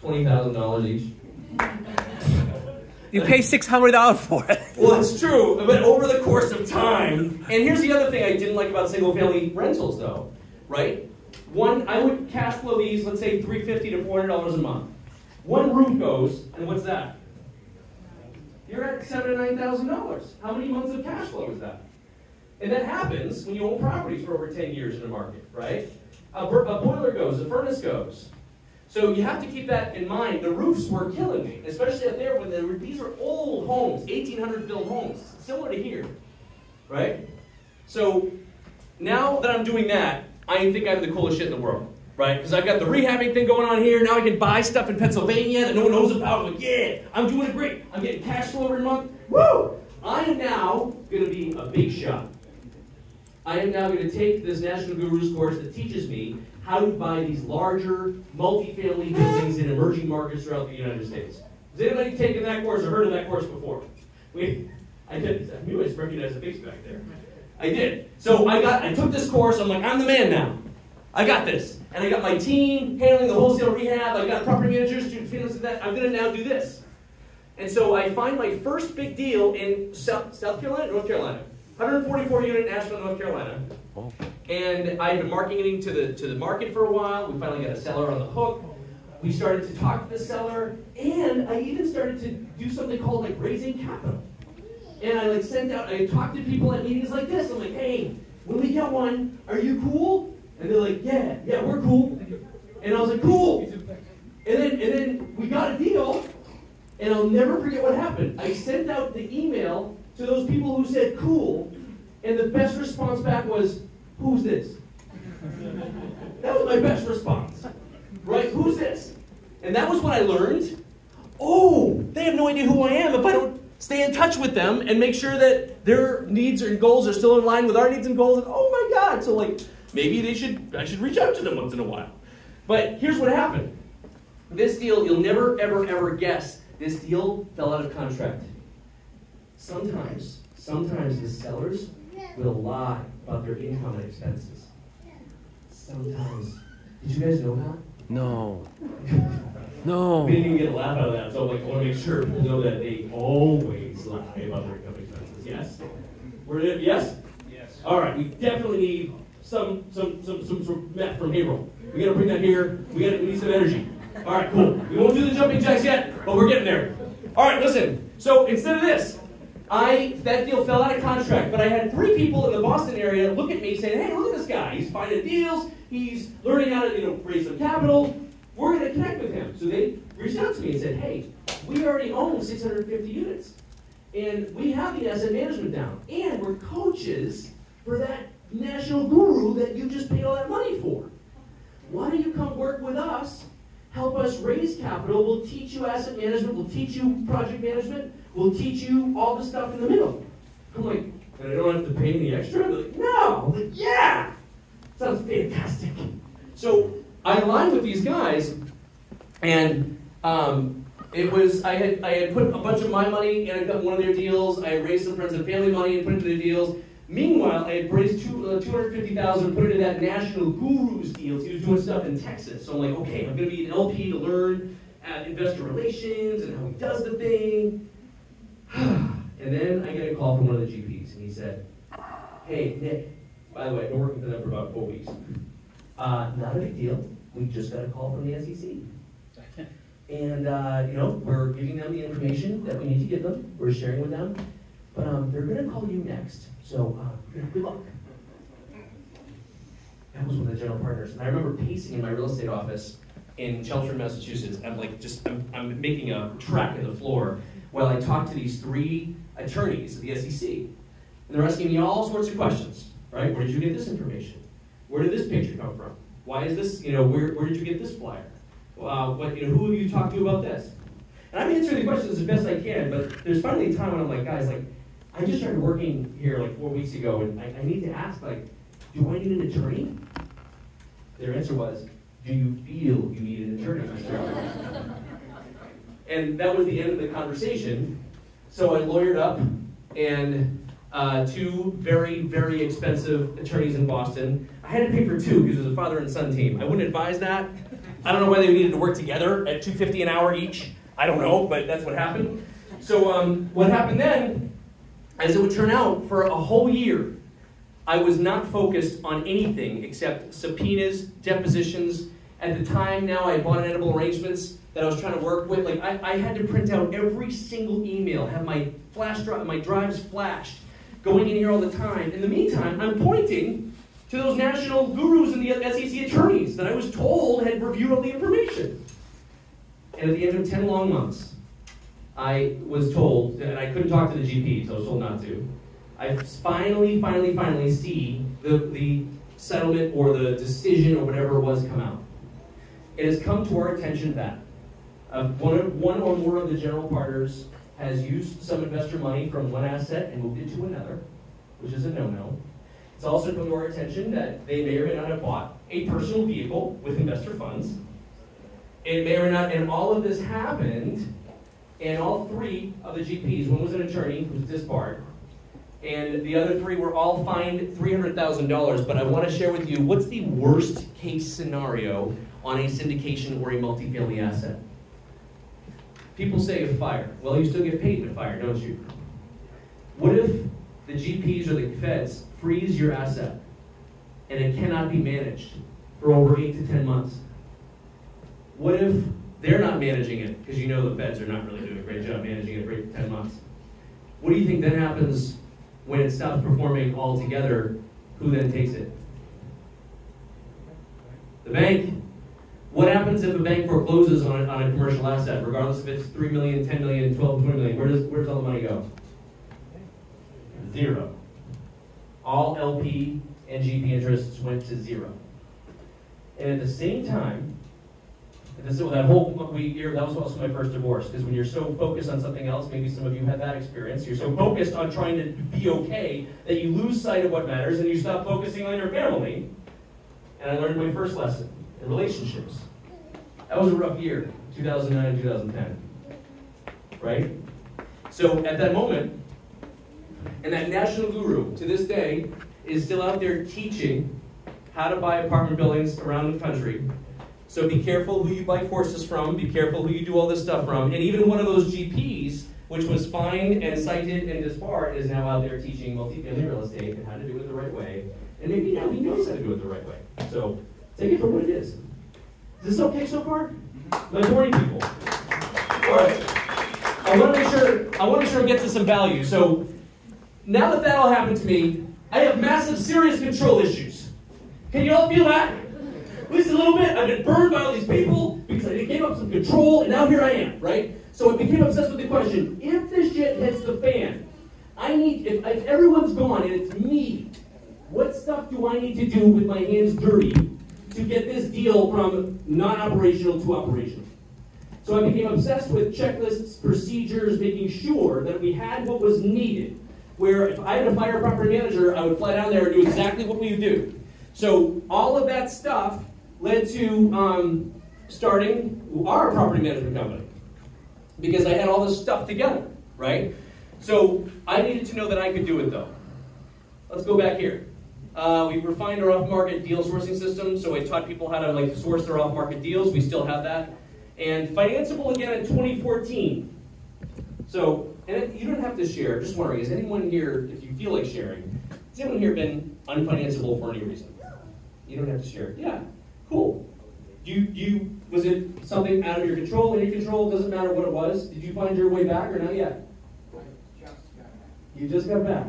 $20,000 each. You pay $600 for it. Well, it's true, but over the course of time. And here's the other thing I didn't like about single-family rentals, though, right? One, I would cash flow these, let's say $350 to $400 a month. One roof goes, and what's that? You're at $7,000 to $9,000. How many months of cash flow is that? And that happens when you own properties for over 10 years in the market, right? A boiler goes, a furnace goes. So you have to keep that in mind. The roofs were killing me, especially up there when these were old homes, 1800 built homes, similar to here, right? So now that I'm doing that, I think I'm the coolest shit in the world, right? Because I've got the rehabbing thing going on here. Now I can buy stuff in Pennsylvania that no one knows about. I'm like, yeah, I'm doing it great. I'm getting cash flow every month. Woo! I am now going to be a big shot. I am now going to take this National Gurus course that teaches me how to buy these larger, multifamily buildings in emerging markets throughout the United States. Has anybody taken that course or heard of that course before? I did. I knew I recognized the face back there. I did. So I took this course. I'm like, I'm the man now. I got this. And I got my team handling the wholesale rehab. I got property managers, student feelings of that. I'm going to now do this. And so I find my first big deal in South Carolina, North Carolina. 144 unit in Asheville, North Carolina. Oh. And I've been marketing to the market for a while. We finally got a seller on the hook. We started to talk to the seller, and I even started to do something called like raising capital. And I I talked to people at meetings like this. I'm like, hey, when we get one, are you cool? And they're like, yeah, we're cool. And I was like, cool. And then we got a deal, and I'll never forget what happened. I sent out the email to those people who said cool, and the best response back was, who's this? That was my best response. Right? Who's this? And that was what I learned. Oh, they have no idea who I am if I don't stay in touch with them and make sure that their needs and goals are still in line with our needs and goals. And oh my God, so like maybe I should reach out to them once in a while. But here's what happened. This deal, you'll never, ever, ever guess, this deal fell out of contract. Sometimes the sellers will lie about their income and expenses. Sometimes. Did you guys know that? No. No. We didn't even get a laugh out of that, so I want to make sure people know that they always lie about their income expenses. Yes? Yes? Yes. All right, we definitely need some meth from Haverhill. We got to bring that here. We need some energy. All right, cool. We won't do the jumping jacks yet, but we're getting there. All right, listen. So instead of this, that deal fell out of contract, but I had 3 people in the Boston area look at me saying, hey, look at this guy. He's finding deals. He's learning how to raise some capital. We're going to connect with him. So they reached out to me and said, hey, we already own 650 units. And we have the asset management down. And we're coaches for that national guru that you just paid all that money for. Why don't you come work with us, help us raise capital, we'll teach you asset management, we'll teach you project management, we'll teach you all the stuff in the middle. I'm like, and I don't have to pay any extra? They're like, no! I'm like, yeah! Sounds fantastic. So I aligned with these guys, and I had put a bunch of my money in one of their deals. I had raised some friends and family money and put it into their deals. Meanwhile, I had raised $250,000 and put it into that national gurus deals. He was doing stuff in Texas. So I'm like, okay, I'm going to be an LP to learn investor relations and how he does the thing. And then I get a call from one of the GPs, and he said, hey, Nick, by the way, I've been working for them for about 4 weeks. Not a big deal. We just got a call from the SEC. And, we're giving them the information that we need to give them. We're sharing with them. But they're going to call you next. So good luck. That was one of the general partners. And I remember pacing in my real estate office in Chelmsford, Massachusetts. I'm making a track in the floor while I talk to these 3 attorneys at the SEC. And they're asking me all sorts of questions, right? Where did you get this information? Where did this picture come from? Why is this, where did you get this flyer? Who have you talked to about this? And I'm answering the questions as best I can, but there's finally a time when I'm like, guys, I just started working here 4 weeks ago, and I need to ask, do I need an attorney? Their answer was, do you feel you need an attorney, Mr. Aalerud? And that was the end of the conversation. So I lawyered up, and 2 very, very expensive attorneys in Boston. I had to pay for 2 because it was a father and son team. I wouldn't advise that. I don't know why they needed to work together at $250 an hour each. I don't know, but that's what happened. So what happened then, as it would turn out, for a whole year, I was not focused on anything except subpoenas, depositions. At the time now, I bought edible arrangements that I was trying to work with. I had to print out every single email, have my drives flashed, going in here all the time. In the meantime, I'm pointing to those national gurus and the SEC attorneys that I was told had reviewed all the information. And at the end of 10 long months, I was told, and I couldn't talk to the GP, so I was told not to. I finally see the settlement or the decision or whatever it was come out. It has come to our attention that one or more of the general partners has used some investor money from one asset and moved it to another, which is a no-no. It's also come to our attention that they may or may not have bought a personal vehicle with investor funds. It may or may not, and all of this happened, and all three of the GPs, one was an attorney who was disbarred, and the other three were all fined $300,000. But I want to share with you what's the worst case scenario on a syndication or a multifamily asset. People say a fire. Well, you still get paid in a fire, don't you? What if the GPs or the feds freeze your asset and it cannot be managed for over 8 to 10 months? What if they're not managing it? Because you know the feds are not really doing a great job managing it for 8 to 10 months. What do you think then happens when it stops performing altogether? Who then takes it? The bank. What happens if a bank forecloses on a commercial asset, regardless if it's 3 million, 10 million, 12, 20 million? Where does all the money go? Zero. All LP and GP interests went to zero. And at the same time, that was also my first divorce, because when you're so focused on something else, maybe some of you had that experience, you're so focused on trying to be okay that you lose sight of what matters and you stop focusing on your family. And I learned my first lesson in relationships. That was a rough year, 2009, 2010. Right? So at that moment, and that national guru, to this day, is still out there teaching how to buy apartment buildings around the country. So be careful who you buy courses from, be careful who you do all this stuff from, and even one of those GPs, which was fined and cited and disbarred, is now out there teaching multifamily real estate and how to do it the right way. And maybe now he knows how to do it the right way. So take it for what it is. Is this okay so far? Am I boring people? All right. I want to make sure I get to some value. So now that all happened to me, I have massive, serious control issues. Can you all feel that? At least a little bit. I've been burned by all these people because I gave up some control, and now here I am, right? So I became obsessed with the question, if this shit hits the fan, if everyone's gone and it's me, what stuff do I need to do with my hands dirty to get this deal from not operational to operational? So I became obsessed with checklists, procedures, making sure that we had what was needed. Where if I had to fire a property manager, I would fly down there and do exactly what we would do. So all of that stuff led to starting our property management company. Because I had all this stuff together, right? So I needed to know that I could do it though. Let's go back here. We refined our off-market deal sourcing system, so I taught people how to source their off-market deals. We still have that. And financeable again in 2014. So, and you don't have to share. Just wondering, is anyone here, if you feel like sharing, has anyone here been unfinanceable for any reason? You don't have to share. Yeah, cool. Was it something out of your control? In your control, doesn't matter what it was. Did you find your way back or not yet? You just got back.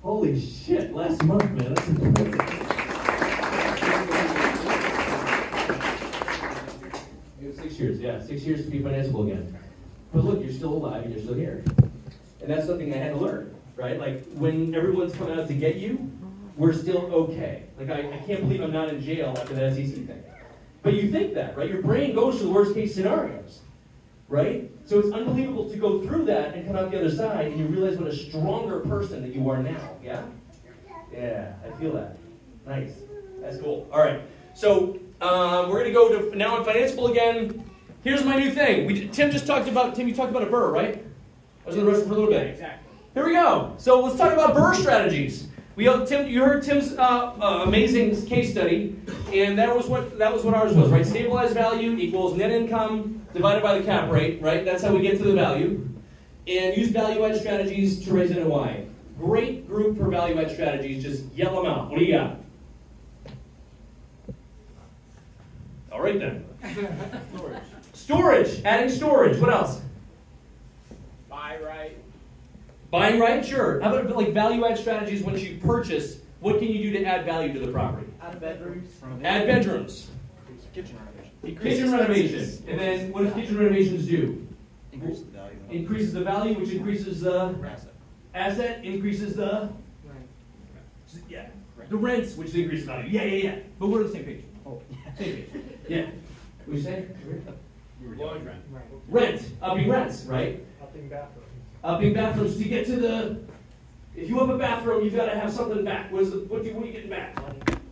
Holy shit, last month, man. That's impressive. 6 years, yeah. 6 years to be financeable again. But look, you're still alive and you're still here. And that's something I had to learn, right? Like, when everyone's coming out to get you, we're still okay. Like, I can't believe I'm not in jail after that SEC thing. But you think that, right? Your brain goes to the worst case scenarios, right? So it's unbelievable to go through that and come out the other side and you realize what a stronger person that you are now, yeah? Yeah, I feel that. Nice. That's cool. All right. So we're going to go to now on financeable again. Here's my new thing. Tim, you talked about a burr, right? I was in the restroom for a little bit. Exactly. Here we go. So let's talk about burr strategies. Tim, you heard Tim's amazing case study, and that was what ours was, right? Stabilized value equals net income divided by the cap rate, right? That's how we get to the value. And use value-add strategies to raise NOI. Great group for value-add strategies. Just yell them out. What do you got? All right then. Storage. Adding storage. What else? Buy right. Buying right? Sure. How about value-add strategies once you purchase? What can you do to add value to the property? Add bedrooms. Add bedrooms. Kitchen renovation. Kitchen renovation. And then what does kitchen renovations do? Increases the value. Increases the value, which increases the Asset. asset, increases the The rents, which is increased value. Yeah. But we're on the same page. Oh, same page. Yeah. What you say? Rent. Upping rents, right? Upping bathrooms. Upping bathrooms to get to the. If you have a bathroom, you've got to have something back. What are you getting back?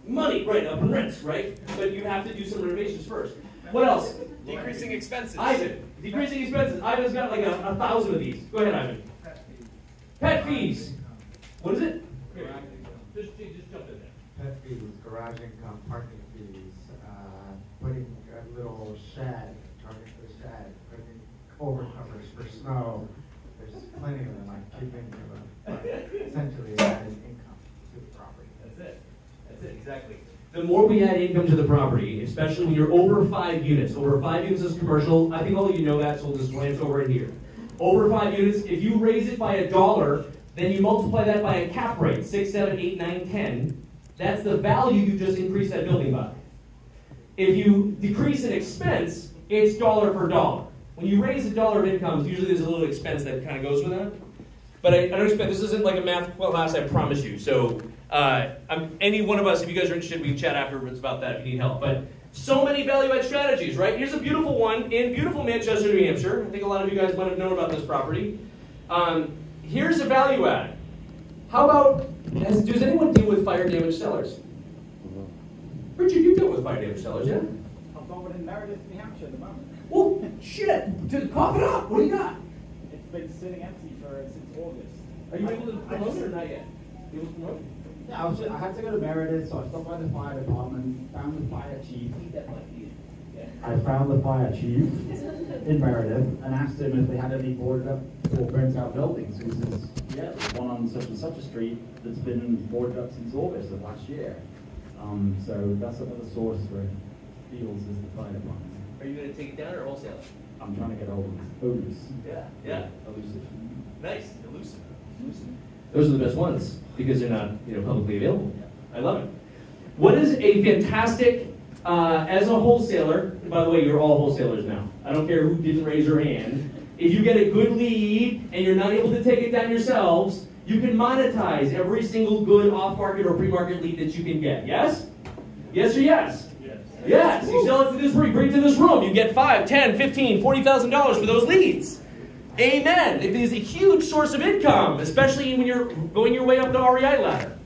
Money, right? Upping rents, right? But you have to do some renovations first. What else? Decreasing expenses. Ivan. Decreasing expenses. Ivan's got like 1,000 of these. Go ahead, Ivan. Pet fees. What is it? Just jump in there. Pet fees, garage income, parking fees, putting a little shed, target for the shed, putting overcovers for snow. There's plenty of them, I keep thinking of them. But essentially, adding income to the property. That's it, exactly. The more we add income to the property, especially when you're over 5 units. Over 5 units is commercial. I think all of you know that, so we'll just glance over it here. Over 5 units, if you raise it by $1, then you multiply that by a cap rate, 6, 7, 8, 9, 10. That's the value you just increased that building by. If you decrease an expense, it's dollar for dollar. When you raise $1 of income, usually there's a little expense that kind of goes with that. But I don't expect, this isn't like a math class, I promise you. So any one of us, if you guys are interested, we can chat afterwards about that if you need help. But so many value-add strategies, right? Here's a beautiful one in beautiful Manchester, New Hampshire. I think a lot of you guys might have known about this property. Here's a value add. How about, does anyone deal with fire damaged cellars? Richard, you deal with fire damaged cellars, yeah? I'm going in Meredith, New Hampshire at the moment. Well, shit, cough it up. What do you got? It's been sitting empty since August. Are you able to promote it or not yet? You able to promote it? Yeah, I had to go to Meredith, so I stopped by the fire department, found the fire chief. I found the fire chief in Meredith and asked him if they had any boarded up or burnt out buildings. He says, yeah, there's one on such and such a street that's been boarded up since August of last year. So that's another source for deals is the fire department. Are you going to take it down or wholesale it? I'm trying to get hold of Otis. Yeah. Elusive. Nice. Elusive. Those are the best ones because they're not, publicly available. I love it. What is a fantastic, as a wholesaler, and by the way, you're all wholesalers now. I don't care who didn't raise your hand. If you get a good lead and you're not able to take it down yourselves, you can monetize every single good off-market or pre-market lead that you can get. Yes? Yes or yes? Yes. You sell it to this room, you bring it to this room, you get $5, $10, $15, $40,000 for those leads. Amen. It is a huge source of income, especially when you're going your way up the REI ladder.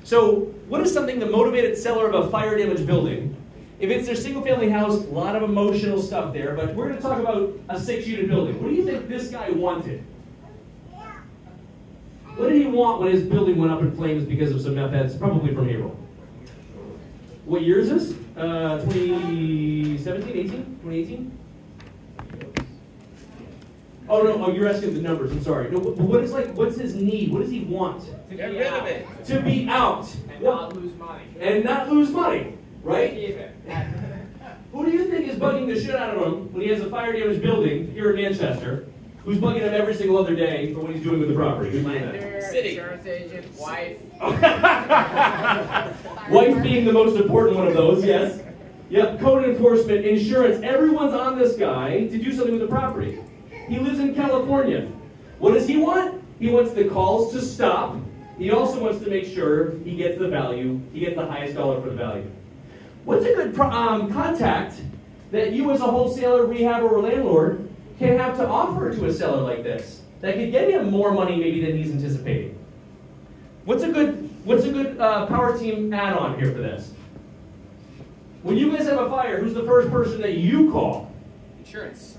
So, what is something the motivated seller of a fire damaged building? If it's their single family house, a lot of emotional stuff there, but we're going to talk about a 6-unit building. What do you think this guy wanted? What did he want when his building went up in flames because of some meth heads, probably from April? What year is this? 2017, 18, 2018? Oh no! Oh, you're asking the numbers. I'm sorry. No, but what's his need? What does he want? To get rid of it. To be out And not lose money. and not lose money, right? Even. Who do you think is bugging the shit out of him when he has a fire damaged building here in Manchester? Who's bugging him every single other day for what he's doing with the property? Who's doing that? Lender, City. insurance agent, wife. Wife being the most important one of those, yes. Yep, code enforcement, insurance. Everyone's on this guy to do something with the property. He lives in California. What does he want? He wants the calls to stop. He also wants to make sure he gets the value. He gets the highest dollar for the value. What's a good contact that you as a wholesaler, rehabber, or landlord can have to offer to a seller like this that could get him more money maybe than he's anticipating? What's a good power team add-on here for this? When you guys have a fire, who's the first person that you call? Insurance.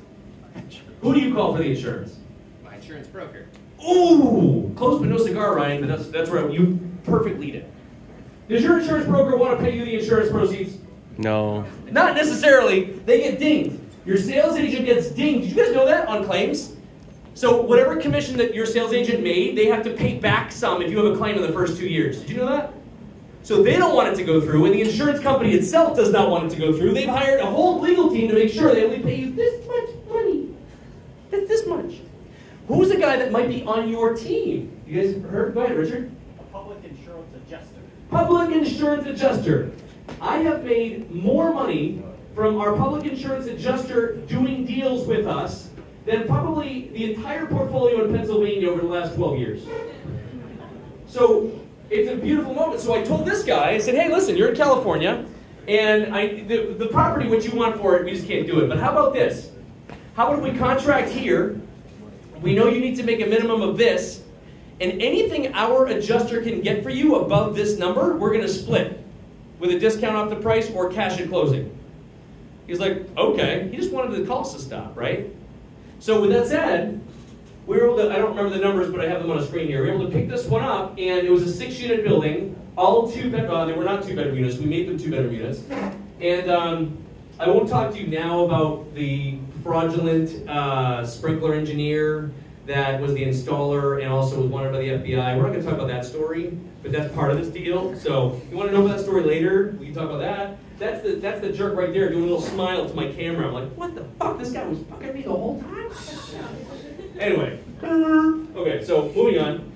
Who do you call for the insurance? My insurance broker. Ooh, close but no cigar, Ryan. But that's where you perfect lead it. Does your insurance broker want to pay you the insurance proceeds? No. Not necessarily. They get dinged. Your sales agent gets dinged. Did you guys know that on claims? So whatever commission that your sales agent made, they have to pay back some if you have a claim in the first 2 years. Did you know that? So they don't want it to go through, and the insurance company itself does not want it to go through. They've hired a whole legal team to make sure they only pay you this much money. This much. Who's the guy that might be on your team? You guys heard? Go ahead, Richard. A public insurance adjuster. Public insurance adjuster. I have made more money from our public insurance adjuster doing deals with us than probably the entire portfolio in Pennsylvania over the last 12 years. So it's a beautiful moment. So I told this guy, I said, hey, listen, you're in California, and the property which you want for it, we just can't do it. But how about this? How about if we contract here? We know you need to make a minimum of this, and anything our adjuster can get for you above this number, we're going to split with a discount off the price or cash at closing. He's like, okay. He just wanted the cost to stop, right? So with that said, we were able to, I don't remember the numbers, but I have them on a screen here. We were able to pick this one up, and it was a 6-unit building, all they were not 2-bedroom units. We made them 2-bedroom units. And I won't talk to you now about the fraudulent sprinkler engineer that was the installer and also was wanted by the FBI. We're not going to talk about that story, but that's part of this deal. So if you want to know about that story later, we can talk about that. That's the jerk right there doing a little smile to my camera. I'm like, what the fuck? This guy was fucking me the whole time? Anyway. Okay, so moving on.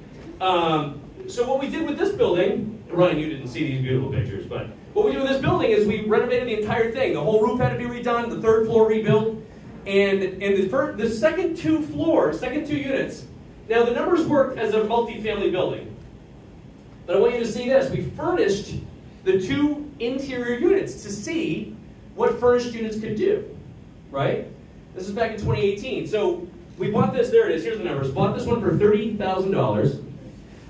So what we did with this building, Ryan, you didn't see these beautiful pictures, but what we did with this building is we renovated the entire thing. The whole roof had to be redone, the 3rd floor rebuilt, and the second 2 floors, second 2 units. Now the numbers worked as a multi-family building, but I want you to see this. We furnished the 2 interior units to see what furnished units could do, right? This is back in 2018. So we bought this, there it is, here's the numbers. Bought this one for $30,000.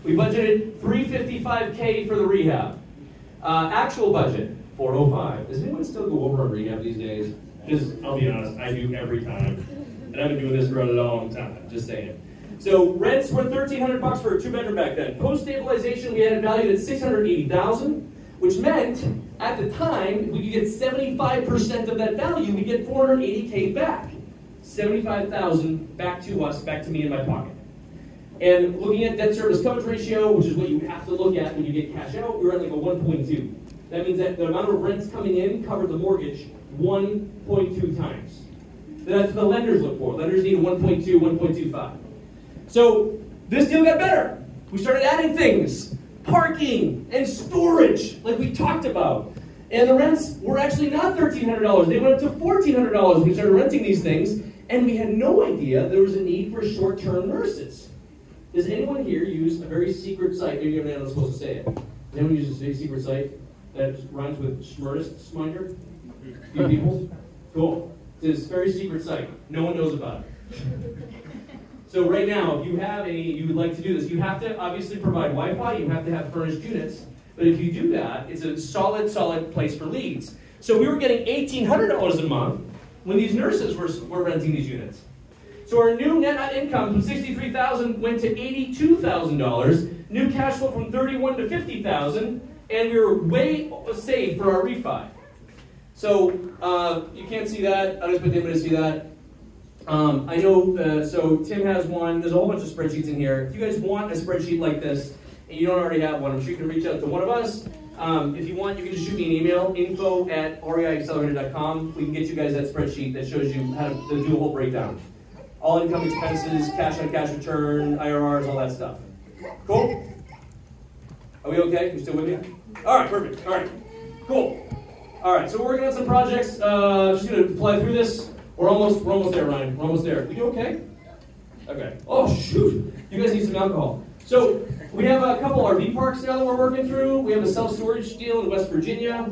We budgeted $355K for the rehab. Actual budget, $405. Does anyone still go over on rehab these days? Just, I'll be honest, I do every time. And I've been doing this for a long time, just saying. So rents were $1,300 for a 2-bedroom back then. Post-stabilization, we had it valued at $680,000, which meant, at the time, if we could get 75% of that value, we get $480K back. $75,000 back to us, back to me in my pocket. And looking at debt service coverage ratio, which is what you have to look at when you get cash out, we were at like a 1.2. That means that the amount of rents coming in covered the mortgage 1.2 times. That's what the lenders look for. Lenders need 1.2, 1.25. So this deal got better. We started adding things, parking and storage, like we talked about. And the rents were actually not $1,300. They went up to $1,400 when we started renting these things. And we had no idea there was a need for short-term nurses. Does anyone here use a very secret site? Maybe you're not supposed to say it. Does anyone use a very secret site that rhymes with Schmurtis? You people? Cool. It's this very secret site. No one knows about it. So right now, if you would like to do this, you have to obviously provide Wi-Fi, you have to have furnished units, but if you do that, it's a solid place for leads. So we were getting $1,800 a month when these nurses were renting these units. So our new net income from $63,000 went to $82,000, new cash flow from $31,000 to $50,000, and we were way saved for our refi. So you can't see that. I don't expect anybody to see that. I know, so Tim has one. There's a whole bunch of spreadsheets in here. If you guys want a spreadsheet like this, and you don't already have one, I'm sure you can reach out to one of us. If you want, you can just shoot me an email, info@reiaccelerator.com. We can get you guys that spreadsheet that shows you how to do a whole breakdown. All income expenses, cash-on-cash return, IRRs, all that stuff. Cool? Are we okay? You still with me? All right, perfect. All right, cool. All right, so we're working on some projects. Just going to fly through this. We're almost there, Ryan. We're almost there. Are you okay? Okay. Oh, shoot. You guys need some alcohol. So we have a couple RV parks now that we're working through. We have a self-storage deal in West Virginia.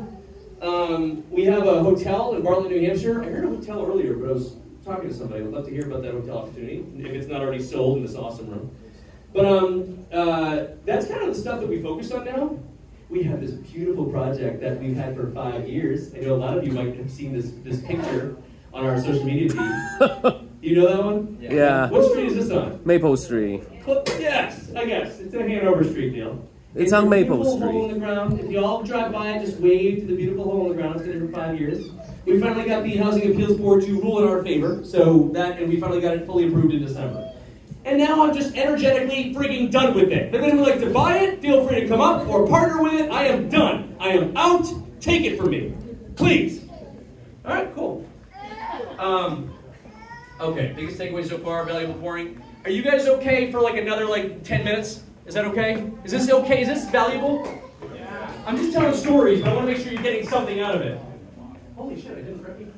We have a hotel in Bartlett, New Hampshire. I heard a hotel earlier, but I was talking to somebody. I'd love to hear about that hotel opportunity, if it's not already sold in this awesome room. But that's kind of the stuff that we focus on now. We have this beautiful project that we've had for 5 years. I know a lot of you might have seen this picture on our social media feed. You know that one? Yeah. What street is this on? Maple Street. Well, yes, I guess. It's a Hanover Street deal. It's on Maple Beautiful Street. hole in the ground. If you all drive by, just wave to the beautiful hole in the ground. It's been there for 5 years. We finally got the Housing Appeals Board to rule in our favor, and we finally got it fully approved in December. And now I'm just energetically freaking done with it. If anyone would like to buy it, feel free to come up or partner with it. I am done. I am out. Take it from me. Please. All right, cool. Okay, biggest takeaway so far, valuable pouring. Are you guys okay for like another 10 minutes? Is that okay? Is this okay? Is this valuable? Yeah. I'm just telling stories, but I want to make sure you're getting something out of it. Holy shit, I didn't prep you.